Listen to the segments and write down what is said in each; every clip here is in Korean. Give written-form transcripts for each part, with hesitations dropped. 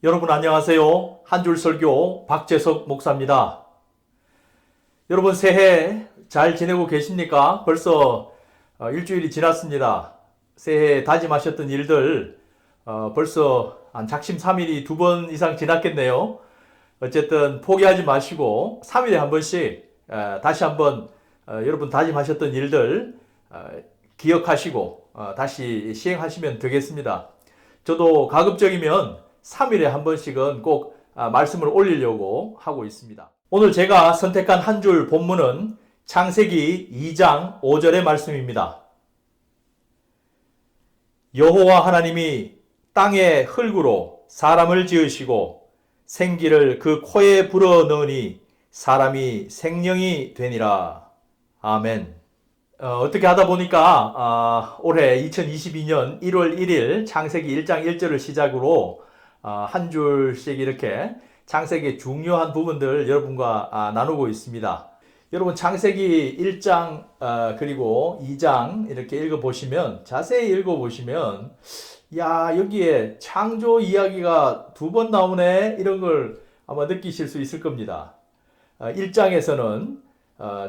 여러분 안녕하세요. 한 줄 설교 박재석 목사입니다. 여러분 새해 잘 지내고 계십니까? 벌써 일주일이 지났습니다. 새해 다짐하셨던 일들 벌써 한 작심삼일이 2번 이상 지났겠네요. 어쨌든 포기하지 마시고 3일에 한 번씩 다시 한번 여러분 다짐하셨던 일들 기억하시고 다시 시행하시면 되겠습니다. 저도 가급적이면 3일에 한 번씩은 꼭 말씀을 올리려고 하고 있습니다. 오늘 제가 선택한 한 줄 본문은 창세기 2장 5절의 말씀입니다. 여호와 하나님이 땅의 흙으로 사람을 지으시고 생기를 그 코에 불어넣으니 사람이 생명이 되니라. 아멘. 어떻게 하다 보니까 올해 2022년 1월 1일 창세기 1장 1절을 시작으로 한 줄씩 이렇게 창세기의 중요한 부분들 여러분과 나누고 있습니다. 여러분 창세기 1장 그리고 2장 이렇게 읽어보시면 자세히 읽어보시면 야 여기에 창조 이야기가 2번 나오네 이런 걸 아마 느끼실 수 있을 겁니다. 1장에서는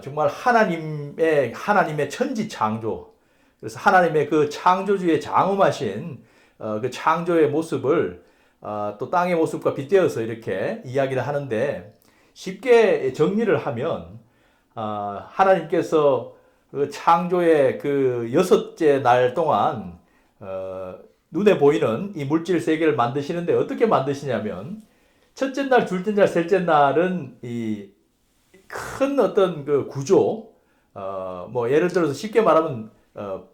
정말 하나님의 천지 창조, 그래서 하나님의 그 창조주의 장엄하신 그 창조의 모습을 또 땅의 모습과 빗대어서 이렇게 이야기를 하는데, 쉽게 정리를 하면 하나님께서 그 창조의 그 6째 날 동안 눈에 보이는 이 물질 세계를 만드시는데 어떻게 만드시냐면, 첫째 날, 둘째 날, 셋째 날은 이 큰 어떤 그 구조, 뭐 예를 들어서 쉽게 말하면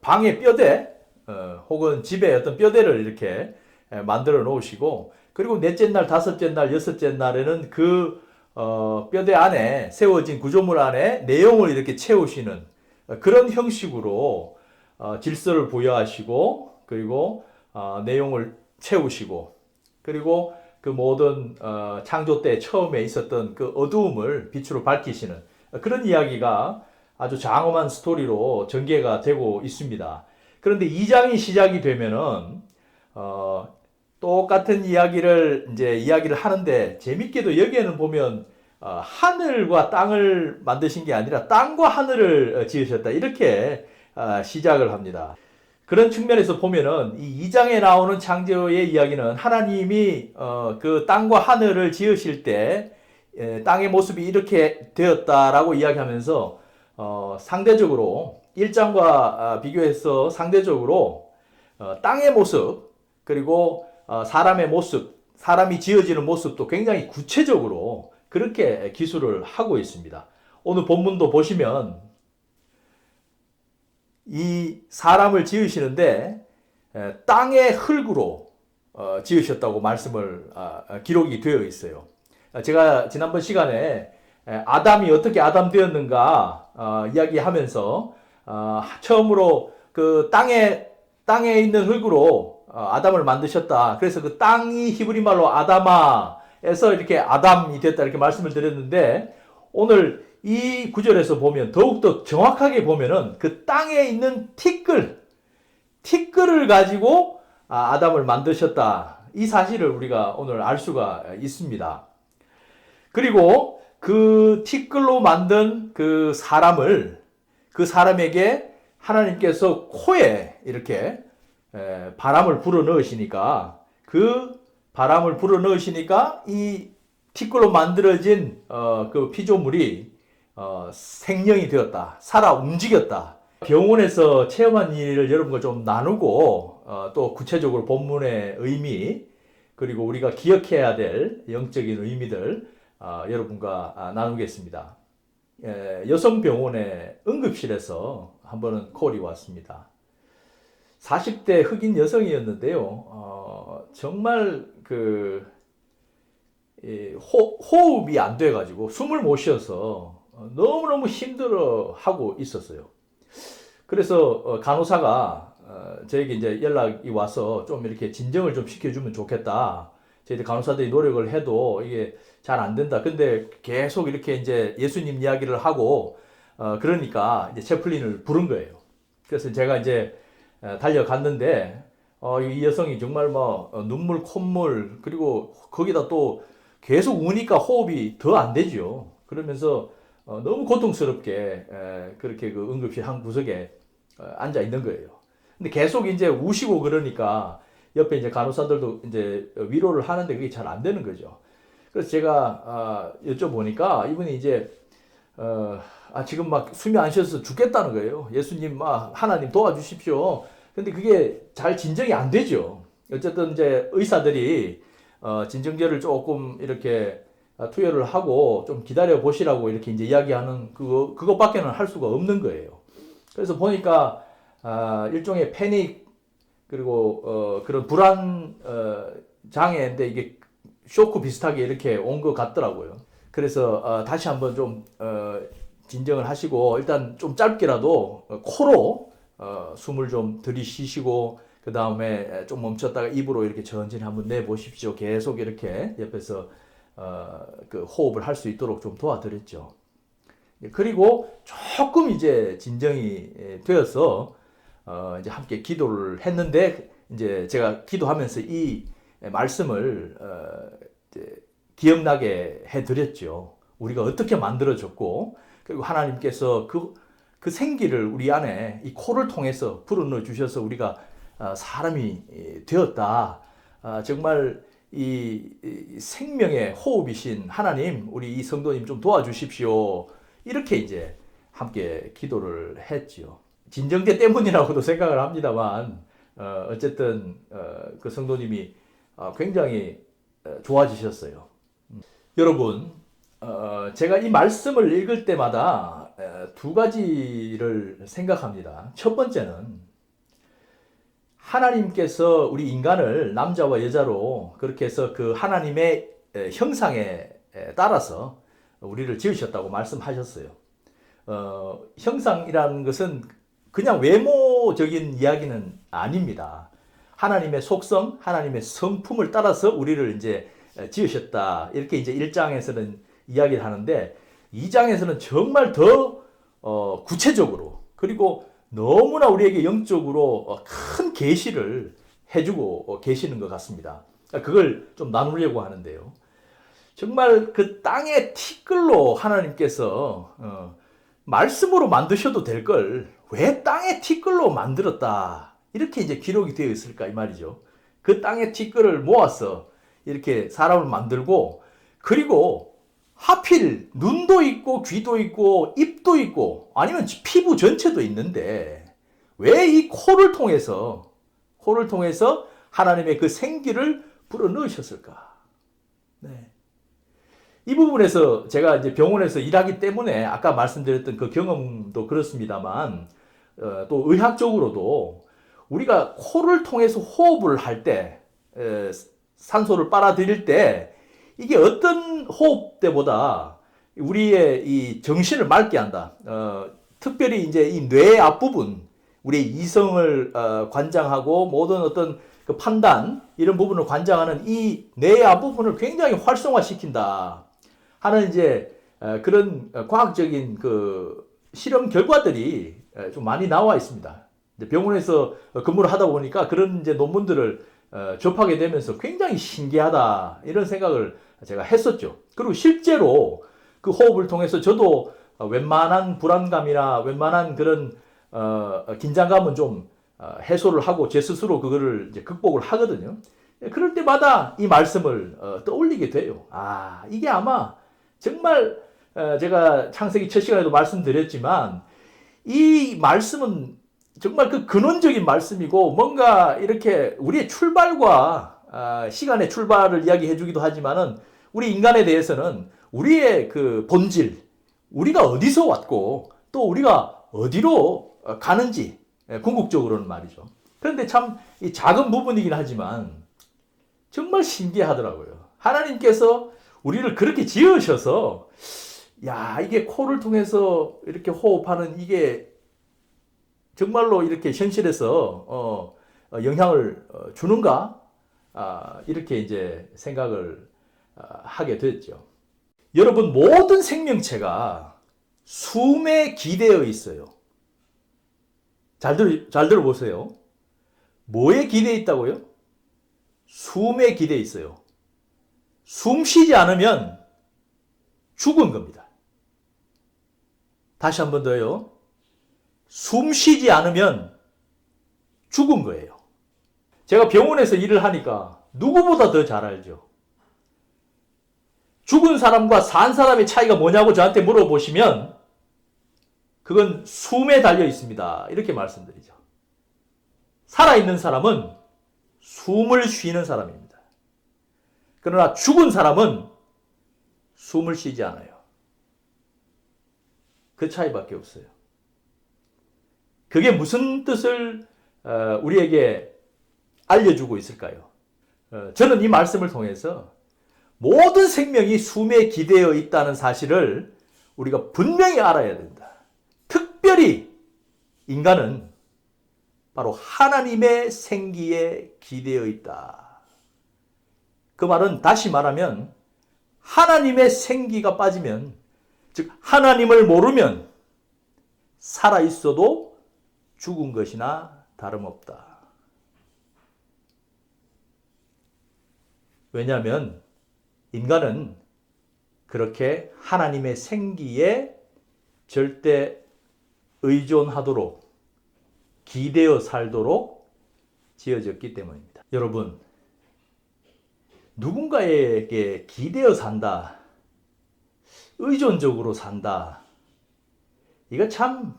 방의 뼈대, 혹은 집의 어떤 뼈대를 이렇게 만들어 놓으시고, 그리고 넷째 날, 다섯째 날, 여섯째 날에는 그 뼈대 안에 세워진 구조물 안에 내용을 이렇게 채우시는 그런 형식으로 질서를 부여하시고, 그리고 내용을 채우시고, 그리고 그 모든 창조 때 처음에 있었던 그 어두움을 빛으로 밝히시는 그런 이야기가 아주 장엄한 스토리로 전개가 되고 있습니다. 그런데 2장이 시작이 되면은 똑같은 이야기를 이야기를 하는데, 재밌게도 여기에는 보면 하늘과 땅을 만드신 게 아니라 땅과 하늘을 지으셨다 이렇게 시작을 합니다. 그런 측면에서 보면은 이 2장에 나오는 창조의 이야기는 하나님이 그 땅과 하늘을 지으실 때 땅의 모습이 이렇게 되었다라고 이야기하면서 상대적으로 1장과 비교해서 상대적으로 땅의 모습, 그리고 사람의 모습, 사람이 지어지는 모습도 굉장히 구체적으로 그렇게 기술을 하고 있습니다. 오늘 본문도 보시면 이 사람을 지으시는데 땅의 흙으로 지으셨다고 말씀을 기록이 되어 있어요. 제가 지난번 시간에 아담이 어떻게 아담 되었는가 이야기하면서 처음으로 그 땅에 있는 흙으로 아담을 만드셨다. 그래서 그 땅이 히브리 말로 아다마에서 이렇게 아담이 됐다 이렇게 말씀을 드렸는데, 오늘 이 구절에서 보면 더욱더 정확하게 보면은 그 땅에 있는 티끌을 가지고 아담을 만드셨다. 이 사실을 우리가 오늘 알 수가 있습니다. 그리고 그 티끌로 만든 그 사람에게 하나님께서 코에 이렇게 바람을 불어 넣으시니까, 그 바람을 불어 넣으시니까 이 티끌로 만들어진 그 피조물이 생명이 되었다. 살아 움직였다. 병원에서 체험한 일을 여러분과 좀 나누고 또 구체적으로 본문의 의미, 그리고 우리가 기억해야 될 영적인 의미들 여러분과 나누겠습니다. 여성병원의 응급실에서 한 번은 콜이 왔습니다. 40대 흑인 여성이었는데요. 정말 그 호흡이 안 돼가지고 숨을 못 쉬어서 너무너무 힘들어하고 있었어요. 그래서 간호사가 저에게 이제 연락이 와서 좀 이렇게 진정을 좀 시켜주면 좋겠다. 저희들 간호사들이 노력을 해도 이게 잘 안 된다. 근데 계속 이렇게 이제 예수님 이야기를 하고 그러니까 이제 채플린을 부른 거예요. 그래서 제가 이제 달려갔는데 이 여성이 정말 뭐 눈물, 콧물 그리고 거기다 또 계속 우니까 호흡이 더 안 되죠. 그러면서 너무 고통스럽게 그렇게 그 응급실 한 구석에 앉아 있는 거예요. 근데 계속 이제 우시고 그러니까 옆에 이제 간호사들도 이제 위로를 하는데 그게 잘 안 되는 거죠. 그래서 제가 여쭤보니까 이분이 이제 지금 막 숨이 안 쉬어서 죽겠다는 거예요. 예수님, 하나님 도와주십시오. 근데 그게 잘 진정이 안 되죠. 어쨌든 이제 의사들이 진정제를 조금 이렇게 투여를 하고 좀 기다려 보시라고 이렇게 이제 이야기하는 그것밖에는 할 수가 없는 거예요. 그래서 보니까 일종의 패닉 그리고 그런 불안 장애인데 이게 쇼크 비슷하게 이렇게 온 것 같더라고요. 그래서 다시 한번 좀 진정을 하시고 일단 좀 짧게라도 코로 숨을 좀 들이쉬시고 그 다음에 좀 멈췄다가 입으로 이렇게 천천히 한번 내보십시오. 계속 이렇게 옆에서 그 호흡을 할 수 있도록 좀 도와드렸죠. 그리고 조금 이제 진정이 되어서 이제 함께 기도를 했는데 이제 제가 기도하면서 이 말씀을 이제 기억나게 해드렸죠. 우리가 어떻게 만들어졌고 그리고 하나님께서 그 생기를 우리 안에 이 코를 통해서 불어넣어 주셔서 우리가 사람이 되었다. 정말 이 생명의 호흡이신 하나님, 우리 이 성도님 좀 도와주십시오. 이렇게 이제 함께 기도를 했지요. 진정제 때문이라고도 생각을 합니다만 어쨌든 그 성도님이 굉장히 좋아지셨어요. 여러분, 제가 이 말씀을 읽을 때마다 두 가지를 생각합니다. 첫 번째는 하나님께서 우리 인간을 남자와 여자로 그렇게 해서 그 하나님의 형상에 따라서 우리를 지으셨다고 말씀하셨어요. 형상이라는 것은 그냥 외모적인 이야기는 아닙니다. 하나님의 속성, 하나님의 성품을 따라서 우리를 이제 지으셨다. 이렇게 이제 1장에서는 이야기를 하는데 2장에서는 정말 더 구체적으로 그리고 너무나 우리에게 영적으로 큰 계시를 해주고 계시는 것 같습니다. 그걸 좀 나누려고 하는데요. 정말 그 땅의 티끌로 하나님께서 말씀으로 만드셔도 될 걸 왜 땅의 티끌로 만들었다. 이렇게 이제 기록이 되어 있을까 이 말이죠. 그 땅의 티끌을 모아서 이렇게 사람을 만들고 그리고 하필 눈도 있고 귀도 있고 입도 있고 아니면 피부 전체도 있는데 왜 이 코를 통해서 하나님의 그 생기를 불어넣으셨을까? 네. 이 부분에서 제가 이제 병원에서 일하기 때문에 아까 말씀드렸던 그 경험도 그렇습니다만 또 의학적으로도 우리가 코를 통해서 호흡을 할 때 산소를 빨아들일 때 이게 어떤 호흡 때보다 우리의 이 정신을 맑게 한다. 특별히 이제 이 뇌 앞부분, 우리의 이성을 관장하고 모든 어떤 그 판단 이런 부분을 관장하는 이 뇌 앞부분을 굉장히 활성화시킨다 하는 이제 그런 과학적인 그 실험 결과들이 좀 많이 나와 있습니다. 병원에서 근무를 하다 보니까 그런 이제 논문들을 접하게 되면서 굉장히 신기하다 이런 생각을 제가 했었죠. 그리고 실제로 그 호흡을 통해서 저도 웬만한 불안감이나 웬만한 그런 긴장감은 좀 해소를 하고 제 스스로 그거를 이제 극복을 하거든요. 그럴 때마다 이 말씀을 떠올리게 돼요. 이게 아마 정말 제가 창세기 첫 시간에도 말씀드렸지만 이 말씀은 정말 그 근원적인 말씀이고 뭔가 이렇게 우리의 출발과 시간의 출발을 이야기해 주기도 하지만은 우리 인간에 대해서는 우리의 그 본질, 우리가 어디서 왔고 또 우리가 어디로 가는지 궁극적으로는 말이죠. 그런데 참 이 작은 부분이긴 하지만 정말 신기하더라고요. 하나님께서 우리를 그렇게 지으셔서 이게 코를 통해서 이렇게 호흡하는 이게 정말로 이렇게 현실에서 영향을 주는가? 이렇게 이제 생각을 하게 됐죠. 여러분 모든 생명체가 숨에 기대어 있어요. 잘 들어보세요. 뭐에 기대어 있다고요? 숨에 기대어 있어요. 숨 쉬지 않으면 죽은 겁니다. 다시 한 번 더요. 숨 쉬지 않으면 죽은 거예요. 제가 병원에서 일을 하니까 누구보다 더 잘 알죠. 죽은 사람과 산 사람의 차이가 뭐냐고 저한테 물어보시면 그건 숨에 달려 있습니다. 이렇게 말씀드리죠. 살아있는 사람은 숨을 쉬는 사람입니다. 그러나 죽은 사람은 숨을 쉬지 않아요. 그 차이밖에 없어요. 그게 무슨 뜻을 우리에게 알려주고 있을까요? 저는 이 말씀을 통해서 모든 생명이 숨에 기대어 있다는 사실을 우리가 분명히 알아야 된다. 특별히 인간은 바로 하나님의 생기에 기대어 있다. 그 말은 다시 말하면 하나님의 생기가 빠지면, 즉 하나님을 모르면 살아있어도 죽은 것이나 다름없다. 왜냐하면 인간은 그렇게 하나님의 생기에 절대 의존하도록, 기대어 살도록 지어졌기 때문입니다. 여러분, 누군가에게 기대어 산다, 의존적으로 산다, 이거 참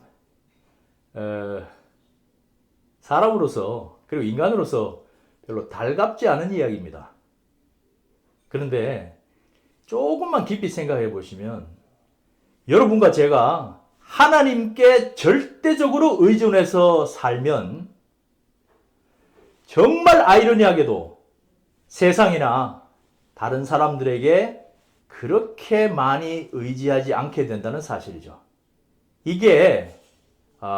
사람으로서 그리고 인간으로서 별로 달갑지 않은 이야기입니다. 그런데 조금만 깊이 생각해 보시면 여러분과 제가 하나님께 절대적으로 의존해서 살면 정말 아이러니하게도 세상이나 다른 사람들에게 그렇게 많이 의지하지 않게 된다는 사실이죠. 이게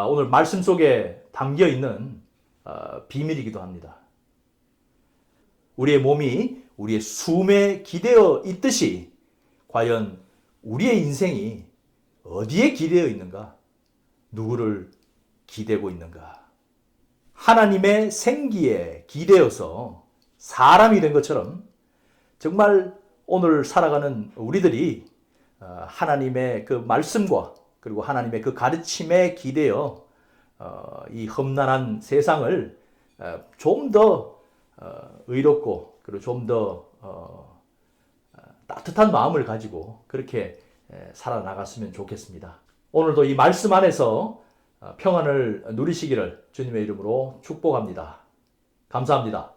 오늘 말씀 속에 담겨 있는 비밀이기도 합니다. 우리의 몸이 우리의 숨에 기대어 있듯이 과연 우리의 인생이 어디에 기대어 있는가? 누구를 기대고 있는가? 하나님의 생기에 기대어서 사람이 된 것처럼 정말 오늘 살아가는 우리들이 하나님의 그 말씀과 그리고 하나님의 그 가르침에 기대어 이 험난한 세상을 좀 더 의롭고 그리고 좀 더 따뜻한 마음을 가지고 그렇게 살아나갔으면 좋겠습니다. 오늘도 이 말씀 안에서 평안을 누리시기를 주님의 이름으로 축복합니다. 감사합니다.